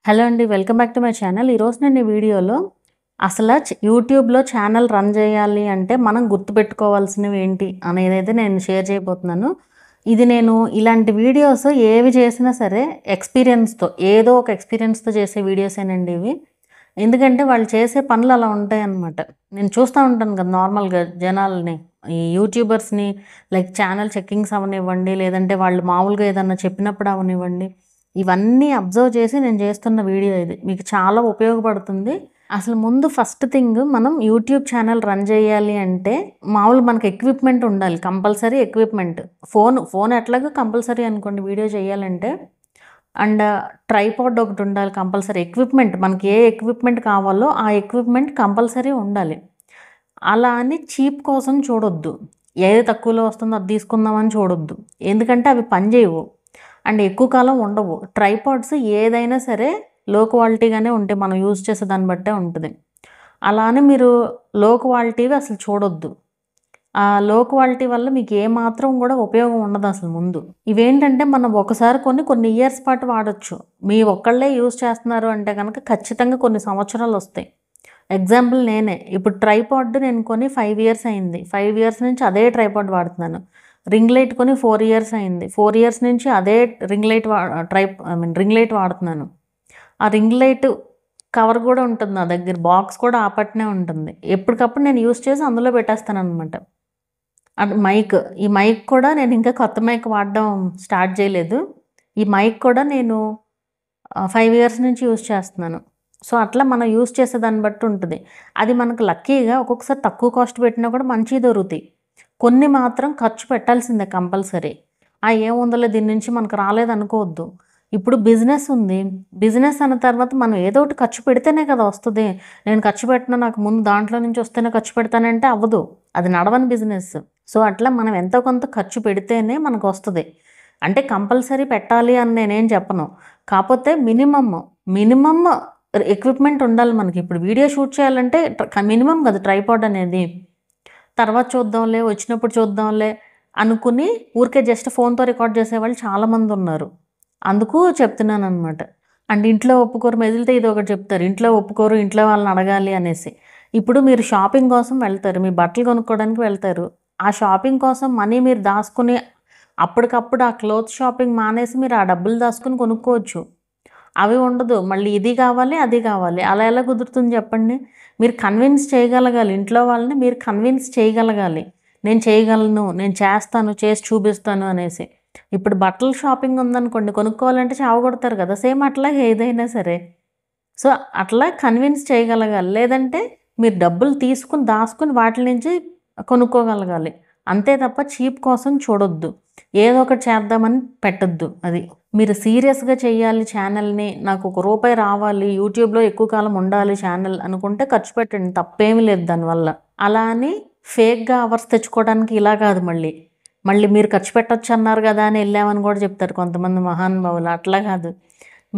Hello అండి, welcome back to my channel. ఈరోజు నేను ఈ వీడియోలో అసలు యూట్యూబ్లో ఛానల్ రన్ చేయాలి అంటే మనం గుర్తుపెట్టుకోవాల్సినవి ఏంటి అనేదైతే నేను షేర్ చేయబోతున్నాను. ఇది నేను ఇలాంటి వీడియోస్ ఏవి చేసినా సరే ఎక్స్పీరియన్స్తో, ఏదో ఒక ఎక్స్పీరియన్స్తో చేసే వీడియోసేనండి ఇవి. ఎందుకంటే వాళ్ళు చేసే పనులు అలా ఉంటాయన్నమాట. నేను చూస్తూ ఉంటాను కదా నార్మల్గా జనాల్ని, ఈ యూట్యూబర్స్ని, లైక్ ఛానల్ చెక్కింగ్స్ అవనివ్వండి, లేదంటే వాళ్ళు మామూలుగా ఏదన్నా చెప్పినప్పుడు అవనివ్వండి, ఇవన్నీ అబ్జర్వ్ చేసి నేను చేస్తున్న వీడియో ఇది. మీకు చాలా ఉపయోగపడుతుంది. అసలు ముందు ఫస్ట్ థింగ్, మనం యూట్యూబ్ ఛానల్ రన్ చేయాలి అంటే మామూలు మనకు ఎక్విప్మెంట్ ఉండాలి, కంపల్సరీ ఎక్విప్మెంట్. ఫోన్ ఎట్లాగో కంపల్సరీ అనుకోండి వీడియో చేయాలంటే. అండ్ ట్రైపాడ్ ఒకటి ఉండాలి కంపల్సరీ. ఎక్విప్మెంట్ మనకి ఏ ఎక్విప్మెంట్ కావాలో ఆ ఎక్విప్మెంట్ కంపల్సరీ ఉండాలి. అలా అని చీప్ కోసం చూడొద్దు, ఏది తక్కువలో వస్తుందో అది తీసుకుందామని చూడొద్దు. ఎందుకంటే అవి పనిచేయవు అండ్ ఎక్కువ కాలం ఉండవు. ట్రైపాడ్స్ ఏదైనా సరే లో క్వాలిటీగానే ఉంటాయి, మనం యూజ్ చేసే దాన్ని బట్టే ఉంటుంది. అలా అని మీరు లో క్వాలిటీవి అసలు చూడొద్దు. ఆ లో క్వాలిటీ వల్ల మీకు ఏమాత్రం కూడా ఉపయోగం ఉండదు అసలు. ముందు ఇవేంటంటే మనం ఒకసారి కొన్ని ఇయర్స్ పాటు వాడచ్చు. మీ ఒక్కళ్ళే యూజ్ చేస్తున్నారు అంటే కనుక ఖచ్చితంగా కొన్ని సంవత్సరాలు వస్తాయి. ఎగ్జాంపుల్ నేనే ఇప్పుడు ట్రైపాడ్ నేను కొని 5 ఇయర్స్ అయింది. 5 ఇయర్స్ నుంచి అదే ట్రైపాడ్ వాడుతున్నాను. రింగ్ లైట్ కొని 4 ఇయర్స్ అయింది. 4 ఇయర్స్ నుంచి అదే రింగ్ లైట్ వాడుతున్నాను. ఆ రింగ్ లైట్ కవర్ కూడా ఉంటుంది నా దగ్గర, బాక్స్ కూడా ఆపట్నే ఉంటుంది. ఎప్పటికప్పుడు నేను యూస్ చేసి అందులో పెట్టేస్తాను అనమాట. అండ్ ఈ మైక్ కూడా నేను ఇంకా కొత్త మైక్ వాడడం స్టార్ట్ చేయలేదు. ఈ మైక్ కూడా నేను 5 ఇయర్స్ నుంచి యూస్ చేస్తున్నాను. సో అట్లా మనం యూస్ చేసే దాన్ని బట్టి ఉంటుంది. అది మనకు లక్కీగా ఒక్కొక్కసారి తక్కువ కాస్ట్ పెట్టినా కూడా మంచిగా దొరుకుతాయి. కొన్ని మాత్రం ఖర్చు పెట్టాల్సిందే కంపల్సరీ. ఏముందలే దీని నుంచి మనకు రాలేదనుకోవద్దు. ఇప్పుడు బిజినెస్ ఉంది, బిజినెస్ అన్న తర్వాత మనం ఏదో ఒకటి ఖర్చు పెడితేనే కదా వస్తుంది. నేను ఖర్చు పెట్టినా నాకు ముందు దాంట్లో నుంచి వస్తేనే ఖర్చు పెడతానంటే అవ్వదు, అది నడవని బిజినెస్. సో అట్లా మనం ఎంతో కొంత ఖర్చు పెడితేనే మనకు వస్తుంది. అంటే కంపల్సరీ పెట్టాలి అని నేనేం చెప్పను, కాకపోతే మినిమమ్ ఎక్విప్మెంట్ ఉండాలి మనకి. ఇప్పుడు వీడియో షూట్ చేయాలంటే మినిమం కదా ట్రైపాడ్ అనేది. తర్వాత చూద్దాంలే, వచ్చినప్పుడు చూద్దాంలే అనుకుని ఊరికే జస్ట్ ఫోన్తో రికార్డ్ చేసేవాళ్ళు చాలామంది ఉన్నారు. అందుకు చెప్తున్నాను అనమాట. అండ్ ఇంట్లో ఒప్పుకోరు, మెదిలితే ఇది ఒకటి చెప్తారు, ఇంట్లో ఒప్పుకోరు, ఇంట్లో వాళ్ళని అడగాలి అనేసి. ఇప్పుడు మీరు షాపింగ్ కోసం వెళ్తారు, మీ బట్టలు కొనుక్కోవడానికి వెళ్తారు. ఆ షాపింగ్ కోసం మనీ మీరు దాచుకుని అప్పటికప్పుడు ఆ క్లోత్ షాపింగ్ మానేసి మీరు ఆ డబ్బులు దాచుకుని కొనుక్కోవచ్చు. అవి ఉండదు, మళ్ళీ ఇది కావాలి అది కావాలి, అలా ఎలా కుదురుతుంది చెప్పండి. మీరు కన్విన్స్ చేయగలగాలి ఇంట్లో వాళ్ళని, మీరు కన్విన్స్ చేయగలగాలి నేను చేయగలను, నేను చేస్తాను, చేసి చూపిస్తాను అనేసి. ఇప్పుడు బట్టల షాపింగ్ ఉందనుకోండి, కొనుక్కోవాలంటే చావగొడతారు కదా, సేమ్ అట్లాగే ఏదైనా సరే. సో అట్లా కన్విన్స్ చేయగలగాలి. లేదంటే మీరు డబ్బులు తీసుకుని దాచుకుని వాటి నుంచి కొనుక్కోగలగాలి. అంతే తప్ప చీప్ కోసం చూడొద్దు, ఏదో ఒకటి చేద్దామని పెట్టద్దు. అది మీరు సీరియస్గా చేయాలి ఛానల్ని, నాకు ₹1 రావాలి, యూట్యూబ్లో ఎక్కువ కాలం ఉండాలి ఛానల్ అనుకుంటే ఖర్చు పెట్టండి, తప్పేమీ లేదు దానివల్ల. అలా అని ఫేక్గా అవర్స్ తెచ్చుకోవడానికి ఇలా కాదు. మళ్ళీ మీరు ఖర్చు పెట్టచ్చు అన్నారు కదా అని వెళ్ళామని కూడా చెప్తారు కొంతమంది మహానుభావులు. అట్లా కాదు,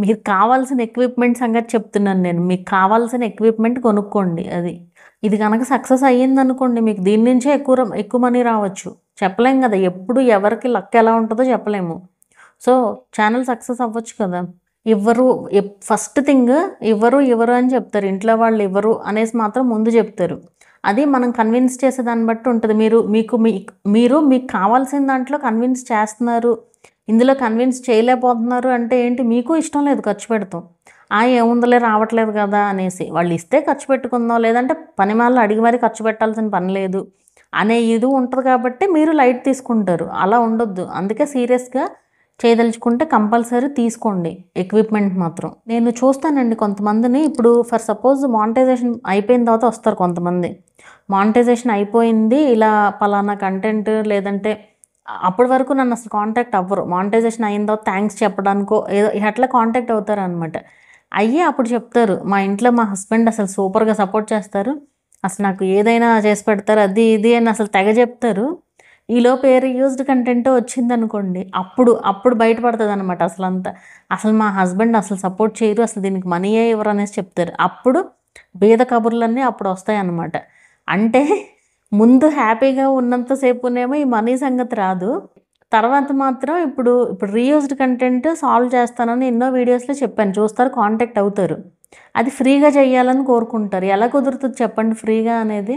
మీకు కావాల్సిన ఎక్విప్మెంట్ సంగతి చెప్తున్నాను నేను. మీకు కావాల్సిన ఎక్విప్మెంట్ కొనుక్కోండి. ఇది కనుక సక్సెస్ అయ్యిందనుకోండి, మీకు దీని నుంచే ఎక్కువ మనీ రావచ్చు. చెప్పలేం కదా, ఎప్పుడు ఎవరికి లక్ ఎలా ఉంటుందో చెప్పలేము. సో ఛానల్ సక్సెస్ అవ్వచ్చు కదా. ఫస్ట్ థింగ్ ఇవ్వరు అని చెప్తారు ఇంట్లో వాళ్ళు, ఇవ్వరు అనేసి మాత్రం ముందు చెప్తారు. అది మనం కన్విన్స్ చేసే దాన్ని బట్టి ఉంటుంది. మీకు కావాల్సిన దాంట్లో కన్విన్స్ చేస్తున్నారు, ఇందులో కన్విన్స్ చేయలేకపోతున్నారు అంటే ఏంటి, మీకు ఇష్టం లేదు ఖర్చు పెడతాం. ఏముందలే రావట్లేదు కదా అనేసి. వాళ్ళు ఇస్తే ఖర్చు పెట్టుకుందాం, లేదంటే పనిమాలను అడిగి మరీ ఖర్చు పెట్టాల్సిన పని లేదు అనే ఇది ఉంటుంది కాబట్టి మీరు లైట్ తీసుకుంటారు. అలా ఉండొద్దు. అందుకే సీరియస్గా చేయదలుచుకుంటే కంపల్సరీ తీసుకోండి ఎక్విప్మెంట్ మాత్రం. నేను చూస్తానండి కొంతమందిని, ఇప్పుడు ఫర్ సపోజ్ మానిటైజేషన్ అయిపోయిన తర్వాత వస్తారు కొంతమంది. మానిటైజేషన్ అయిపోయింది, ఇలా పలానా కంటెంట్, లేదంటే అప్పటి వరకు నన్ను అసలు కాంటాక్ట్ అవ్వరు. మానిటైజేషన్ అయిన తర్వాత థ్యాంక్స్ చెప్పడానికో ఏదో అట్లా కాంటాక్ట్ అవుతారు అనమాట. అప్పుడు చెప్తారు, మా ఇంట్లో మా హస్బెండ్ అసలు సూపర్గా సపోర్ట్ చేస్తారు, అసలు నాకు ఏదైనా చేసి పెడతారు, అది ఇది అని అసలు తెగ చెప్తారు. ఈలోపు యూజ్డ్ కంటెంట్ వచ్చిందనుకోండి, అప్పుడు బయటపడుతుంది అనమాట. అసలు మా హస్బెండ్ అసలు సపోర్ట్ చేయరు, అసలు దీనికి మనీయే ఇవ్వరు అనేసి చెప్తారు. అప్పుడు బీద కబుర్లన్నీ అప్పుడు వస్తాయి అన్నమాట. అంటే ముందు హ్యాపీగా ఉన్నంతసేపునేమో ఈ మనీ సంగతి రాదు, తర్వాత మాత్రం ఇప్పుడు రీయూజ్డ్ కంటెంట్ సాల్వ్ చేస్తానని ఎన్నో వీడియోస్లో చెప్పాను, చూస్తారు, కాంటాక్ట్ అవుతారు. అది ఫ్రీగా చేయాలని కోరుకుంటారు. ఎలా కుదురుతుంది చెప్పండి ఫ్రీగా అనేది?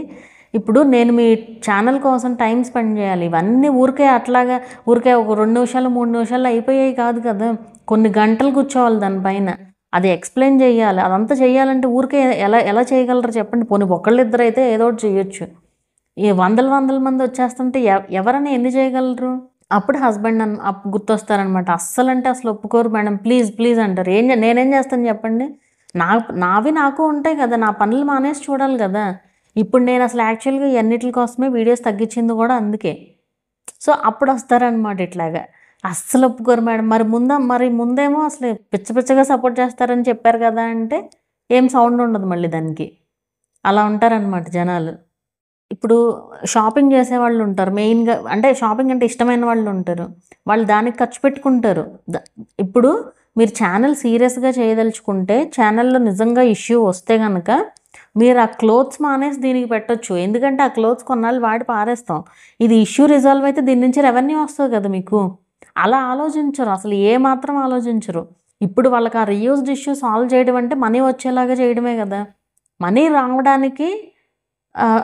ఇప్పుడు నేను మీ ఛానల్ కోసం టైం స్పెండ్ చేయాలి. ఇవన్నీ ఊరికే అట్లాగా ఊరికే ఒక 2 నిమిషాలు 3 నిమిషాలు అయిపోయాయి కాదు కదా, కొన్ని గంటలు కూర్చోవాలి దానిపైన. అది ఎక్స్ప్లెయిన్ చేయాలి. అదంతా చేయాలంటే ఊరికే ఎలా ఎలా చేయగలరు చెప్పండి? పోనీ ఒకళ్ళిద్దరు అయితే ఏదో ఒకటి చేయొచ్చు. ఈ వందల మంది వచ్చేస్తుంటే ఎవరైనా ఎన్ని చేయగలరు? అప్పుడు హస్బెండ్ గుర్తొస్తారనమాట. అస్సలంటే అసలు ఒప్పుకోరు మేడం, ప్లీజ్ ప్లీజ్ అంటారు. నేనేం చేస్తాను చెప్పండి? నావి నాకు ఉంటాయి కదా, నా పనులు మానేసి చూడాలి కదా. ఇప్పుడు నేను అసలు యాక్చువల్గా ఎన్నిటి కోసమే వీడియోస్ తగ్గించింది కూడా అందుకే. సో అప్పుడు వస్తారనమాట ఇట్లాగా. అస్సలు ఒప్పుకోరు మేడం. మరి ముందేమో అసలు పిచ్చగా సపోర్ట్ చేస్తారని చెప్పారు కదా అంటే ఏం సౌండ్ ఉండదు మళ్ళీ దానికి. అలా ఉంటారనమాట జనాలు. ఇప్పుడు షాపింగ్ చేసేవాళ్ళు ఉంటారు మెయిన్గా, అంటే షాపింగ్ అంటే ఇష్టమైన వాళ్ళు ఉంటారు. వాళ్ళు దానికి ఖర్చు పెట్టుకుంటారు. ఇప్పుడు మీరు ఛానల్ సీరియస్గా చేయదలుచుకుంటే, ఛానల్లో నిజంగా ఇష్యూ వస్తే కనుక మీరు ఆ క్లోత్స్ మానేసి దీనికి పెట్టొచ్చు. ఎందుకంటే ఆ క్లోత్స్ కొన్నాళ్ళు వాడి పారేస్తాం. ఇది ఇష్యూ రిజాల్వ్ అయితే దీని నుంచి రెవెన్యూ వస్తుంది కదా మీకు. అలా ఆలోచించరు, అసలు ఏమాత్రం ఆలోచించరు. ఇప్పుడు వాళ్ళకి ఆ రీయూజ్డ్ ఇష్యూ సాల్వ్ చేయడం అంటే మనీ వచ్చేలాగా చేయడమే కదా. మనీ రావడానికి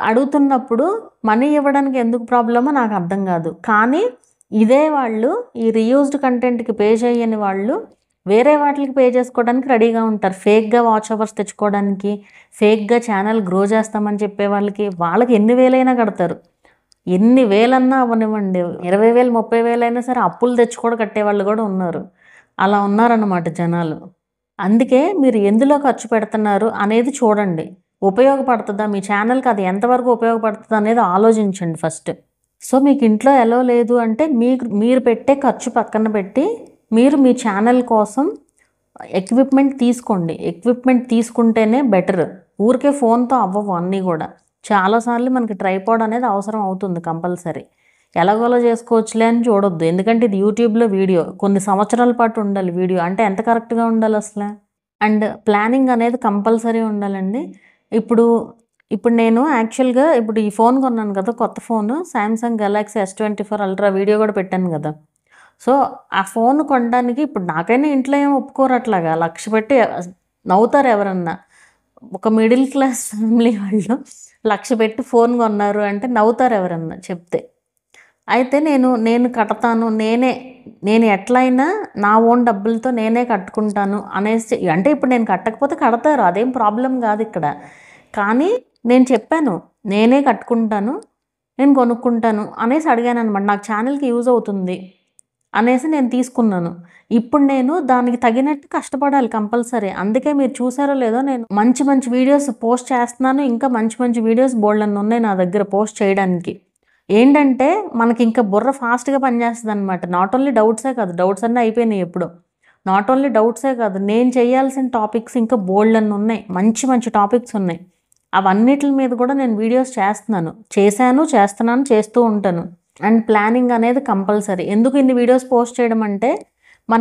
అడుగుతున్నప్పుడు మనీ ఇవ్వడానికి ఎందుకు ప్రాబ్లమో నాకు అర్థం కాదు. కానీ ఇదే వాళ్ళు ఈ రీయూజ్డ్ కంటెంట్కి పే చేయని వాళ్ళు వేరే వాటికి పే చేసుకోవడానికి రెడీగా ఉంటారు. ఫేక్గా వాచ్ అవర్స్ తెచ్చుకోవడానికి, ఫేక్గా ఛానల్ గ్రో చేస్తామని చెప్పే వాళ్ళకి ఎన్ని వేలైనా కడతారు. ఎన్ని వేలన్నా అవ్వనివ్వండి, 20,000 30,000 అయినా సరే అప్పులు తెచ్చుకోవడం కట్టేవాళ్ళు కూడా ఉన్నారు. అలా ఉన్నారన్నమాట జనాలు. అందుకే మీరు ఎందులో ఖర్చు పెడుతున్నారు అనేది చూడండి. ఉపయోగపడుతుందా మీ ఛానల్కి, అది ఎంతవరకు ఉపయోగపడుతుంది అనేది ఆలోచించండి ఫస్ట్. సో మీకు ఇంట్లో ఎలా లేదు అంటే మీరు పెట్టే ఖర్చు పక్కన పెట్టి మీరు మీ ఛానల్ కోసం ఎక్విప్మెంట్ తీసుకోండి. ఎక్విప్మెంట్ తీసుకుంటేనే బెటర్. ఊరికే ఫోన్తో అవ్వవు అన్నీ కూడా. చాలాసార్లు మనకి ట్రైపాడ్ అనేది అవసరం అవుతుంది కంపల్సరీ. ఎలాగోలా చేసుకోవచ్చులే అని చూడొద్దు. ఎందుకంటే ఇది యూట్యూబ్లో వీడియో, కొన్ని సంవత్సరాల పాటు ఉండాలి వీడియో. అంటే ఎంత కరెక్ట్గా ఉండాలి అసలు. అండ్ ప్లానింగ్ అనేది కంపల్సరీ ఉండాలండి. ఇప్పుడు నేను యాక్చువల్గా ఈ ఫోన్ కొన్నాను కదా, కొత్త phone Samsung Galaxy S24 ultra, video కూడా పెట్టాను కదా. సో ఆ ఫోన్ కొనడానికి ఇప్పుడు నాకైనా ఇంట్లో ఏం ఒప్పుకోరు అట్లాగా. 1,00,000 పెట్టి నవ్వుతారు ఎవరన్నా. ఒక మిడిల్ క్లాస్ ఫ్యామిలీ వాళ్ళు 1,00,000 పెట్టి ఫోన్ కొన్నారు అంటే నవ్వుతారు ఎవరన్నా చెప్తే. అయితే నేను కడతాను, నేను ఎట్లయినా నా ఓన్ డబ్బులతో నేనే కట్టుకుంటాను అనేసి, అంటే ఇప్పుడు నేను కట్టకపోతే కడతారు, అదేం ప్రాబ్లం కాదు ఇక్కడ. కానీ నేను చెప్పాను నేనే కట్టుకుంటాను, నేను కొనుక్కుంటాను అనేసి అడిగాను అనమాట. నాకు ఛానల్కి యూజ్ అవుతుంది అనేసి నేను తీసుకున్నాను. ఇప్పుడు నేను దానికి తగినట్టు కష్టపడాలి కంపల్సరీ. అందుకే మీరు చూసారో లేదో నేను మంచి వీడియోస్ పోస్ట్ చేస్తున్నాను. ఇంకా మంచి వీడియోస్ బోల్డన్ని ఉన్నాయి నా దగ్గర పోస్ట్ చేయడానికి. ఏంటంటే మనకి ఇంకా బుర్ర ఫాస్ట్గా పనిచేస్తుంది అనమాట. నాట్ ఓన్లీ డౌట్సే కాదు, డౌట్స్ అన్నీ అయిపోయినాయి ఎప్పుడు. నాట్ ఓన్లీ డౌట్సే కాదు, నేను చేయాల్సిన టాపిక్స్ ఇంకా బోల్డన్ని ఉన్నాయి. మంచి టాపిక్స్ ఉన్నాయి. అవన్నిటి మీద కూడా నేను వీడియోస్ చేస్తున్నాను, చేస్తూ ఉంటాను. అండ్ ప్లానింగ్ అనేది కంపల్సరీ. ఎందుకు ఇన్ని వీడియోస్ పోస్ట్ చేయడం అంటే,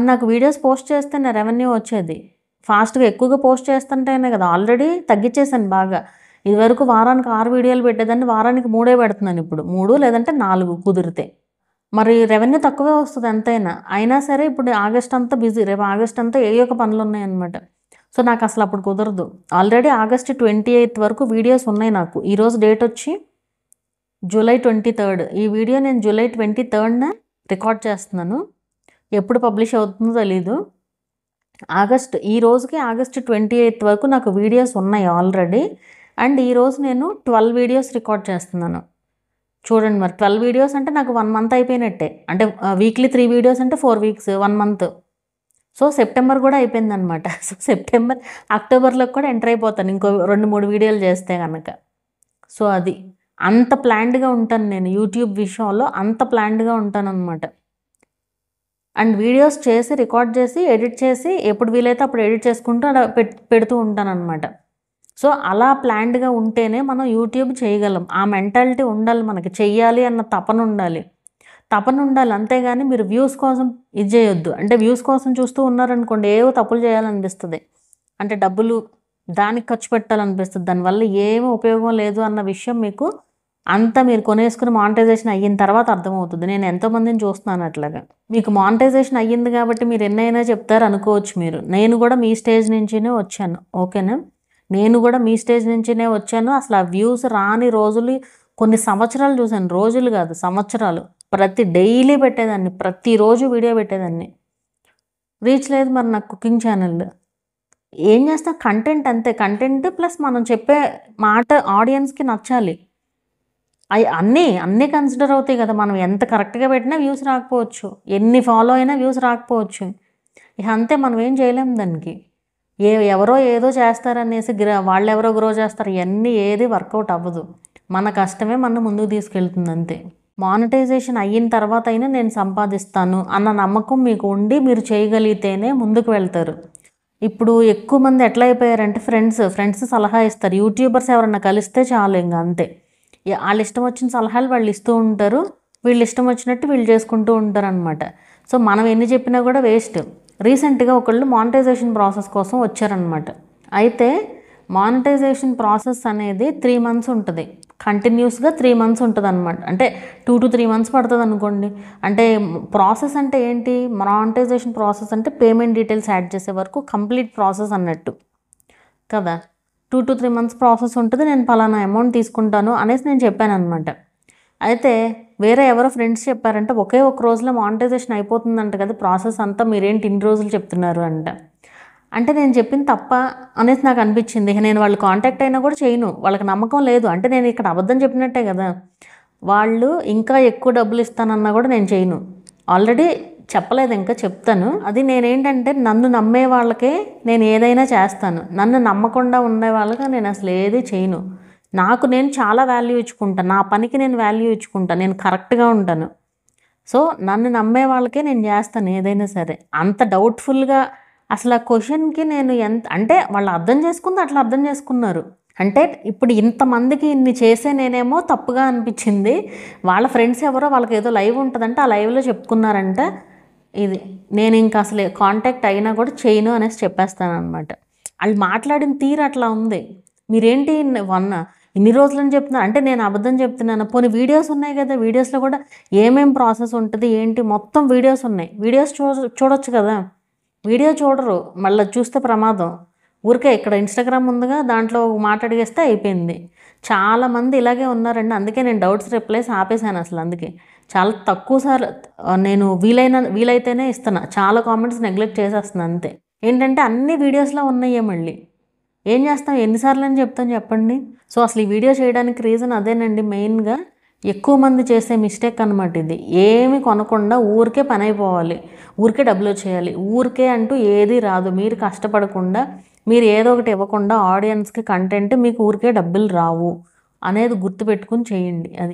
నాకు వీడియోస్ పోస్ట్ చేస్తేనే రెవెన్యూ వచ్చేది. ఫాస్ట్గా ఎక్కువగా పోస్ట్ చేస్తుంటేనే కదా. ఆల్రెడీ తగ్గించేసాను బాగా. ఇదివరకు వారానికి 6 వీడియోలు పెట్టేదాన్ని, వారానికి 3 పెడుతున్నాను ఇప్పుడు. 3 లేదంటే 4 కుదిరితే. మరి రెవెన్యూ తక్కువే వస్తుంది ఎంతైనా. అయినా సరే ఇప్పుడు ఆగస్ట్ అంతా బిజీ, రేపు ఆగస్ట్ అంతా ఏ ఒక పనులు ఉన్నాయన్నమాట. సో నాకు అసలు అప్పుడు కుదరదు. ఆల్రెడీ ఆగస్ట్ 28 వరకు వీడియోస్ ఉన్నాయి నాకు. ఈరోజు డేట్ వచ్చి జూలై 23. ఈ వీడియో నేను జూలై 23న రికార్డ్ చేస్తున్నాను. ఎప్పుడు పబ్లిష్ అవుతుందో తెలీదు. ఈ రోజుకి ఆగస్ట్ 28 వరకు నాకు వీడియోస్ ఉన్నాయి ఆల్రెడీ. అండ్ ఈరోజు నేను 12 వీడియోస్ రికార్డ్ చేస్తున్నాను. చూడండి మరి 12 వీడియోస్ అంటే నాకు 1 మంత్ అయిపోయినట్టే. అంటే వీక్లీ 3 వీడియోస్ అంటే 4 వీక్స్, 1 మంత్. సో సెప్టెంబర్ కూడా అయిపోయిందనమాట. సో అక్టోబర్లోకి కూడా ఎంటర్ అయిపోతాను ఇంకో 2-3 వీడియోలు చేస్తే కనుక. సో అది అంత ప్లాన్డ్గా ఉంటాను నేను యూట్యూబ్ విషయంలో, అంత ప్లాన్డ్గా ఉంటాను అనమాట. అండ్ వీడియోస్ చేసి రికార్డ్ చేసి ఎడిట్ చేసి ఎప్పుడు వీలైతే అప్పుడు ఎడిట్ చేసుకుంటూ అలా పెడుతూ ఉంటాను అనమాట. సో అలా ప్లాన్డ్గా ఉంటేనే మనం యూట్యూబ్ చేయగలం. ఆ మెంటాలిటీ ఉండాలి మనకి, చెయ్యాలి అన్న తపన ఉండాలి. అంతేగాని మీరు వ్యూస్ కోసం ఇది చేయొద్దు. అంటే వ్యూస్ కోసం చూస్తూ ఉన్నారనుకోండి, ఏవో తప్పులు చేయాలనిపిస్తుంది. అంటే డబ్బులు దానికి ఖర్చు పెట్టాలనిపిస్తుంది, దానివల్ల ఏమీ ఉపయోగం లేదు అన్న విషయం మీకు అంతా మీరు కొనేసుకుని మానిటైజేషన్ అయిన తర్వాత అర్థమవుతుంది. నేను ఎంతోమందిని చూస్తున్నాను అట్లాగా. మీకు మానిటైజేషన్ అయ్యింది కాబట్టి మీరు ఎన్నైనా చెప్తారు అనుకోవచ్చు మీరు. నేను కూడా మీ స్టేజ్ నుంచినే వచ్చాను. ఓకేనా? నేను కూడా మీ స్టేజ్ నుంచినే వచ్చాను. అసలు ఆ వ్యూస్ రాని రోజులు కొన్ని సంవత్సరాలు చూశాను. రోజులు కాదు, సంవత్సరాలు. డైలీ పెట్టేదాన్ని, ప్రతిరోజు వీడియో పెట్టేదాన్ని. రీచ్ లేదు మరి నాకు కుకింగ్ ఛానల్. ఏం చేస్తా, కంటెంట్ అంతే. కంటెంట్ ప్లస్ మనం చెప్పే మాట ఆడియన్స్కి నచ్చాలి. అన్నీ కన్సిడర్ అవుతాయి కదా. మనం ఎంత కరెక్ట్గా పెట్టినా వ్యూస్ రాకపోవచ్చు, ఎన్ని ఫాలో అయినా వ్యూస్ రాకపోవచ్చు. ఇక అంతే, మనం ఏం చేయలేము దానికి. ఎవరో ఏదో చేస్తారనేసి వాళ్ళెవరో గ్రో చేస్తారు, ఇవన్నీ ఏది వర్కౌట్ అవ్వదు. మన కష్టమే మన ముందుకు తీసుకెళ్తుంది అంతే. మానిటైజేషన్ అయిన తర్వాత అయినా నేను సంపాదిస్తాను అన్న నమ్మకం మీకు ఉండి మీరు చేయగలిగితేనే ముందుకు వెళ్తారు. ఇప్పుడు ఎక్కువ మంది ఎట్లా అయిపోయారంటే ఫ్రెండ్స్ సలహా ఇస్తారు. యూట్యూబర్స్ ఎవరన్నా కలిస్తే చాలు, ఇంకా అంతే. వాళ్ళ ఇష్టం వచ్చిన సలహాలు వాళ్ళు ఇస్తూ ఉంటారు, వీళ్ళు ఇష్టం వచ్చినట్టు వీళ్ళు చేసుకుంటూ ఉంటారు అనమాట. సో మనం ఎన్ని చెప్పినా కూడా వేస్ట్. రీసెంట్గా ఒకళ్ళు మానిటైజేషన్ ప్రాసెస్ కోసం వచ్చారనమాట. అయితే మానిటైజేషన్ ప్రాసెస్ అనేది 3 months ఉంటుంది. కంటిన్యూస్గా 3 months ఉంటుంది అనమాట. అంటే 2 to 3 months పడుతుంది అనుకోండి. అంటే ప్రాసెస్ అంటే ఏంటి, మానిటైజేషన్ ప్రాసెస్ అంటే పేమెంట్ డీటెయిల్స్ యాడ్ చేసే వరకు కంప్లీట్ ప్రాసెస్ అన్నట్టు కదా. 2 to 3 months ప్రాసెస్ ఉంటుంది. నేను పలానా అమౌంట్ తీసుకుంటాను అనేసి నేను చెప్పాను అనమాట. అయితే వేరే ఎవరో ఫ్రెండ్స్ చెప్పారంటే ఒకే ఒక రోజులో మానిటైజేషన్ అయిపోతుందంట కదా ప్రాసెస్ అంతా, మీరేంటి ఇన్ని రోజులు చెప్తున్నారు అంట. అంటే నేను చెప్పింది తప్ప అనేసి నాకు అనిపించింది. నేను వాళ్ళు కాంటాక్ట్ అయినా కూడా చేయను, వాళ్ళకి నమ్మకం లేదు. అంటే నేను ఇక్కడ అబద్ధం చెప్పినట్టే కదా. వాళ్ళు ఇంకా ఎక్కువ డబ్బులు ఇస్తానన్నా కూడా నేను చేయను. ఆల్రెడీ చెప్పలేదు, ఇంకా చెప్తాను. అది నేనేంటంటే నన్ను నమ్మే వాళ్ళకే నేను ఏదైనా చేస్తాను, నన్ను నమ్మకుండా ఉండే వాళ్ళకి నేను అసలు ఏది చేయను. నాకు నేను చాలా వాల్యూ ఇచ్చుకుంటాను, నా పనికి నేను వాల్యూ ఇచ్చుకుంటాను, నేను కరెక్ట్గా ఉంటాను. సో నన్ను నమ్మే వాళ్ళకే నేను చేస్తాను ఏదైనా సరే. అంత డౌట్ఫుల్గా అసలు ఆ క్వశ్చన్కి నేను అంటే వాళ్ళు అర్థం చేసుకుంది అట్లా అర్థం చేసుకున్నారు. అంటే ఇప్పుడు ఇంతమందికి ఇన్ని చేసే నేనేమో తప్పుగా అనిపించింది. వాళ్ళ ఫ్రెండ్స్ ఎవరో వాళ్ళకి ఏదో లైవ్ ఉంటుందంటే ఆ లైవ్లో చెప్పుకున్నారంట. ఇది నేను ఇంకా అసలు కాంటాక్ట్ అయినా కూడా చేయను అనేసి చెప్పేస్తాను అనమాట. వాళ్ళు మాట్లాడిన తీరు అట్లా ఉంది. మీరేంటి ఇన్ని రోజులని చెప్తున్నారు అంటే నేను అబద్ధం చెప్తున్నాను. పోనీ వీడియోస్ ఉన్నాయి కదా, వీడియోస్లో కూడా ఏమేం ప్రాసెస్ ఉంటుంది ఏంటి మొత్తం వీడియోస్ ఉన్నాయి. వీడియోస్ చూడొచ్చు కదా. వీడియో చూడరు, మళ్ళీ చూస్తే ప్రమాదం. ఊరికే ఇక్కడ ఇన్స్టాగ్రామ్ ఉందిగా, దాంట్లో మాట అడిగేస్తే అయిపోయింది. చాలామంది ఇలాగే ఉన్నారండి. అందుకే నేను డౌట్స్ రిప్లైస్ ఆపేశాను అసలు. అందుకే చాలా తక్కువ సార్లు నేను వీలైతేనే ఇస్తున్నా. చాలా కామెంట్స్ నెగ్లెక్ట్ చేసేస్తున్నాను అంతే. ఏంటంటే అన్ని వీడియోస్లో ఉన్నాయే, మళ్ళీ ఏం చేస్తాం, ఎన్నిసార్లు అని చెప్తాను చెప్పండి. సో అసలు ఈ వీడియో చేయడానికి రీజన్ అదేనండి. మెయిన్గా ఎక్కువ మంది చేసే మిస్టేక్ అనమాట ఇది. ఏమి కొనకుండా ఊరికే పని అయిపోవాలి, ఊరికే డబ్బులు వచ్చేయాలి, ఊరికే అంటూ ఏది రాదు. మీరు కష్టపడకుండా, మీరు ఏదో ఒకటి ఇవ్వకుండా ఆడియన్స్కి కంటెంట్ మీకు ఊరికే డబ్బులు రావు అనేది గుర్తుపెట్టుకుని చేయండి. అది